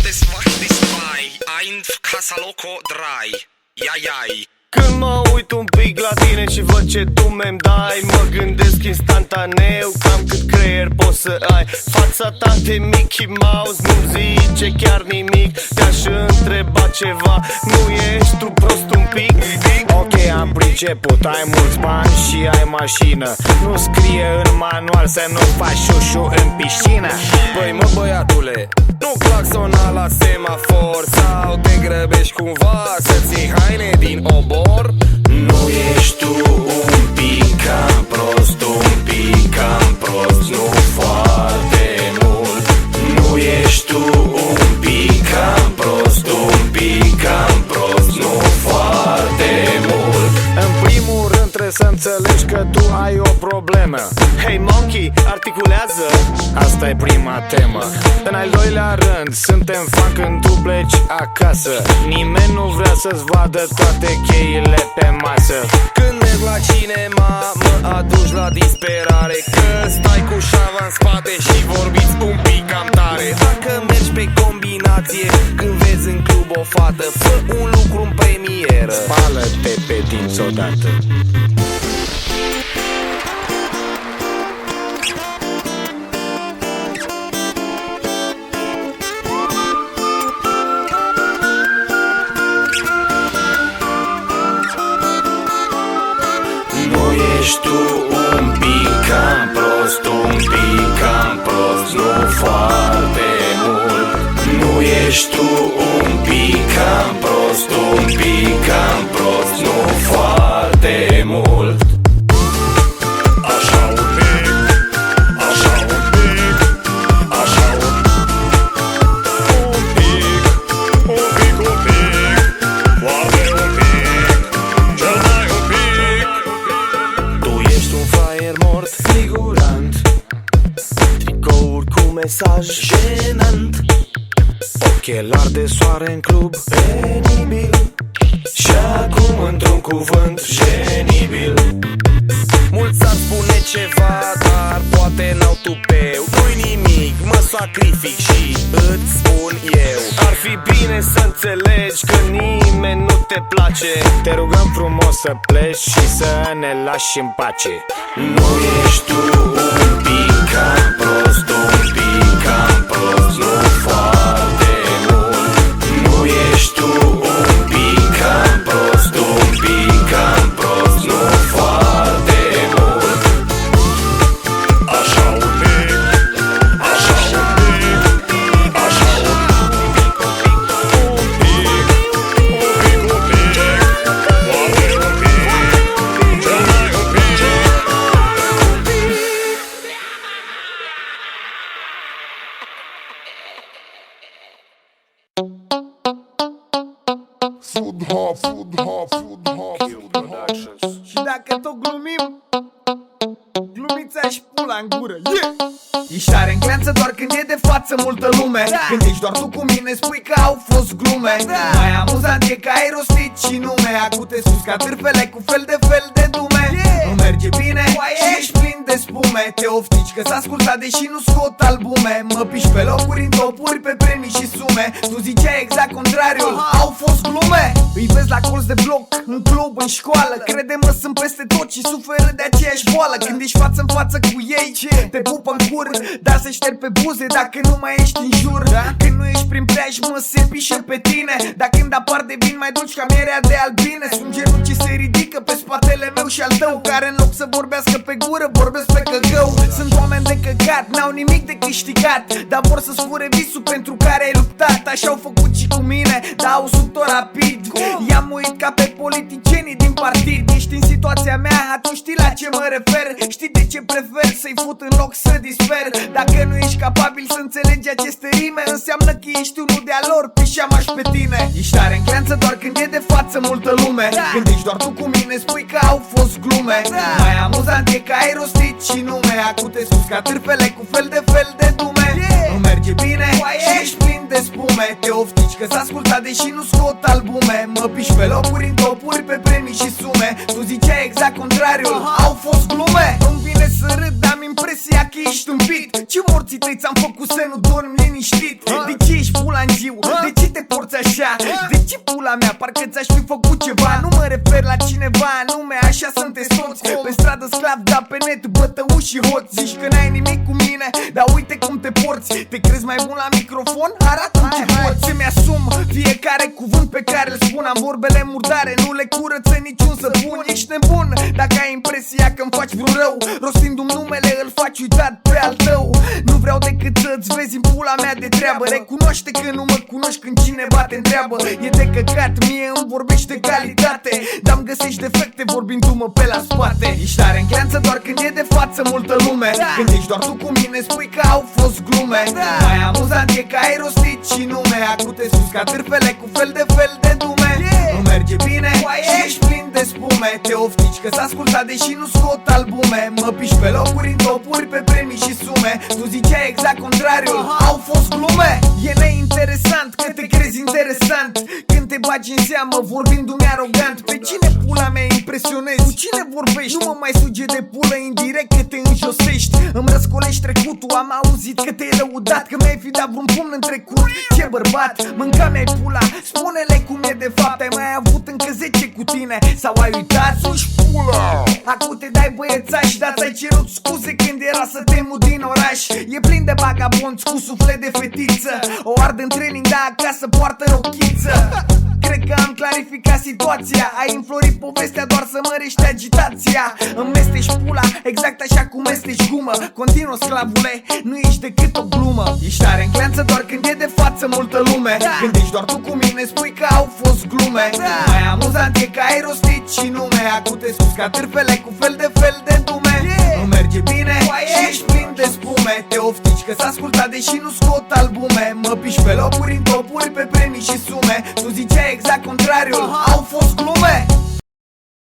das Wach des Mai, ein Casa Loco Drai, iai. Când mă uit un pic la tine și văd ce tu mi-mi dai, mă gândesc instantaneu cam cât creier poți să ai. Fața ta de Mickey Mouse nu-mi zice chiar nimic. Te-aș întreba ceva, nu ești tu prost un pic? Ok, am priceput, ai mulți bani și ai mașină. Nu scrie în manual să nu faci șușu în piscină. Băi mă băiatule, nu claxona la semafor sau te grăbești cumva să-ți iei haine din obor? Nu ești tu un pic cam prost, un pic cam prost, nu foarte mult. Nu ești tu un pic cam prost, un pic cam prost, nu foarte mult. În primul rând trebuie să înțelegi că tu ai o problemă. Hey monkey, articulează. Asta e prima temă. În al doilea rând, suntem fan când tu pleci acasă. Nimeni nu vrea să-ți vadă toate cheile pe masă. Când merg la cinema, mă aduci la disperare, că stai cu șava în spate și vorbiți un pic cam tare. Dacă mergi pe combinație, când vezi în club o fată, fă un lucru în premieră. Spală-te pe dinți odată. Nu ești tu un pic cam prost, un pic cam prost, nu foarte mult. Nu ești tu un pic cam prost, un pic cam prost, nu foarte mult. Așa un pic, așa un pic, așa un pic, un pic, un pic, foarte un pic, cel mai un pic. Tu ești un fraier mort, figurant, Tricouri cu mesaj jenant, ochelari de soare în club, penibil. Și acum într-un cuvânt, genibil. Mulți ar spune ceva, dar poate n-au tupeu. Nu-i nimic, mă sacrific și îți spun eu. Ar fi bine să înțelegi că nimeni nu te place. Te rugăm frumos să pleci și să ne lași în pace. Nu ești tu un pic cam prost, un pic cam prost, nu foarte mult. Nu ești tu un pic cam prost, un pic cam prost, nu foarte mult. Așa un pic, așa un pic, așa un pic, un pic, un pic, foarte un pic, cel mai un pic. Și dacă tot glumim, glumița și pula în gură, yeah! Ești tare în cleanță doar când e de față multă lume, când ești doar tu cu mine spui că au fost glume, mai amuzant e că ai rostit și nume, acute sus ca târfele cu fel de dume. Nu merge bine și ești plin de spume, te oftici că s-a ascultat deși nu scot albume. Mă piși pe locuri în topuri, pe premii și sume, tu ziceai exact contrariul, au fost glume. Îi vezi la colț de bloc, în club, în școală, crede-mă sunt peste tot și suferă de aceeași boală. Când ești față în față cu ei, te pupă în cur, dar se șterg pe buze dacă nu mai ești în jur. Când nu ești prin preajmă se pișă pe tine, dar când apar de vin mai dulci ca mierea de albine. Sunt genunchi se ridică pe spatele meu și al tău, care în loc să vorbească pe gură vorbesc pe căcău. Sunt oameni de căcat, n-au nimic de câștigat, dar vor să-ți fure visul pentru care ai luptat. Așa au făcut și cu mine, dar au sub-o rapid. I-am uit ca pe politicienii din partid. Ești în situația mea, atunci știi la ce mă refer. Știi de ce prefer să-i fut în loc să disper. Dacă nu ești capabil să înțelegi aceste rime, înseamnă că ești unul de-a lor, pișeam-aș pe tine. Ești tare în cleanță doar când e de față multă lume, când ești doar tu cu mine spui că au fost glume. Mai amuzant e că ai rostit și nume, acute sus ca târfele cu fel de dume. Nu merge bine și ești plin de spume, te oftici că s-a ascultat deși nu scot albume. Mă piși pe locuri în topuri, pe premii și sume, tu ziceai exact contrariul, au fost glume. Nu-mi vine să râd, am impresia că ești un pic, citit? Ce morții tăi ți-am făcut să nu dormi liniștit? De ce ești pulangiu? De ce te porți așa? De ce pula mea? Parcă ți-aș fi făcut ceva. Nu mă refer la cineva anume, așa sunteți toți. Pe stradă sclav, dar pe net bătăuși și hoți. Zici că n-ai nimic cu mine, dar uite cum te porți. Te crezi mai bun la microfon? Arată-mi ce poți. Să-mi asum fiecare cuvânt pe care îl spun. Am vorbele murdare, nu le curăță niciun săpun. Ești nebun dacă ai impresia că-mi faci vreun rău. Rostindu-mi numele îl faci uitat pe al tău. Nu vreau decât să-ți vezi în pula mea de treabă. Recunoaște că nu mă cunoști când cineva te întreabă. E de căcat, mie îmi vorbești de calitate, dar-mi găsești defecte vorbindu-mă pe la spate. Ești tare în gleanță doar când e de față multă lume. Când ești doar tu cu mine spui că au fost glume. Mai amuzant e că ai rostit și nume. Acum te sus ca târfele cu fel de dume. Nu merge bine și ești plin de spume. Te oftici că s-a ascultat deși nu scot albume. Mă piși pe locuri în topuri, pe premii și sume. Tu ziceai exact contrariul, au fost glume. E neinteresant că te crezi interesant când te bagi în seamă vorbindu-mi arogant. Pe cine pula mea impresionezi? Cu cine vorbești? Nu mă mai suge de pulă indirect că te înjosești. Îmi răscolești trecutul, am auzit că te-ai lăudat, că mi-ai fi dat vreun pumn în trecut. Ce bărbat, mânca mi-ai pula, spune-le cum e de fapt. Ai mai avut încă 10 cu tine sau ai uitat? Sus pula! Acum te dai băiețaș, dar ți-ai cerut scuze când era să te mut din oraș. E plin de vagabonți cu suflet de fetiță. O ard în training, dar acasă poartă rochiță. Cred că am clarificat situația. Ai înflorit povestea doar să mărești agitația. Îmi mestești pula exact așa cum mestești gumă. Continuă sclavule, nu ești decât o glumă. Ești tare în gleanță doar când e de față multă lume. Când ești doar tu cu mine spui că au fost glume. Mai amuzant e că ai rostit și nume. Acum te sus ca târfele cu fel de dume. Nu merge bine și ești plin de spume. Te oftici că s-a ascultat deși nu scot albume. Mă piși pe locuri în topuri, pe premii și sume. Tu ziceai exact contrariul, au fost glume.